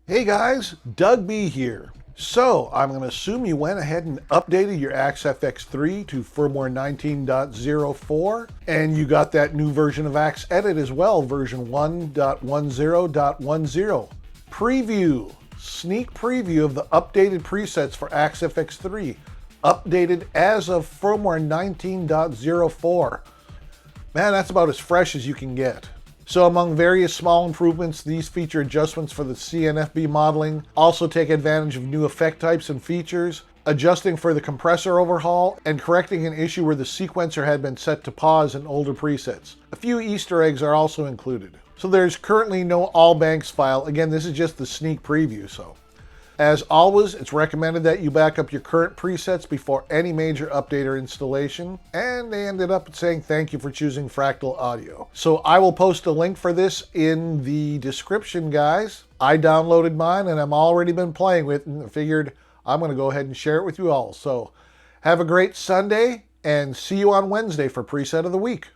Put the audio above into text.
Hey guys, Doug B here. So, I'm going to assume you went ahead and updated your AxeFX3 to firmware 19.04, and you got that new version of Axe Edit as well, version 1.10.10. Preview, sneak preview of the updated presets for AxeFX3, updated as of firmware 19.04. Man, that's about as fresh as you can get. So among various small improvements, these feature adjustments for the CNFB modeling, also take advantage of new effect types and features, adjusting for the compressor overhaul, and correcting an issue where the sequencer had been set to pause in older presets. A few Easter eggs are also included. So there's currently no all banks file. Again, this is just the sneak preview, so. As always, it's recommended that you back up your current presets before any major update or installation, and they ended up saying thank you for choosing Fractal Audio. So I will post a link for this in the description, guys. I downloaded mine and I've already been playing with it and figured I'm going to go ahead and share it with you all. So have a great Sunday and see you on Wednesday for Preset of the Week.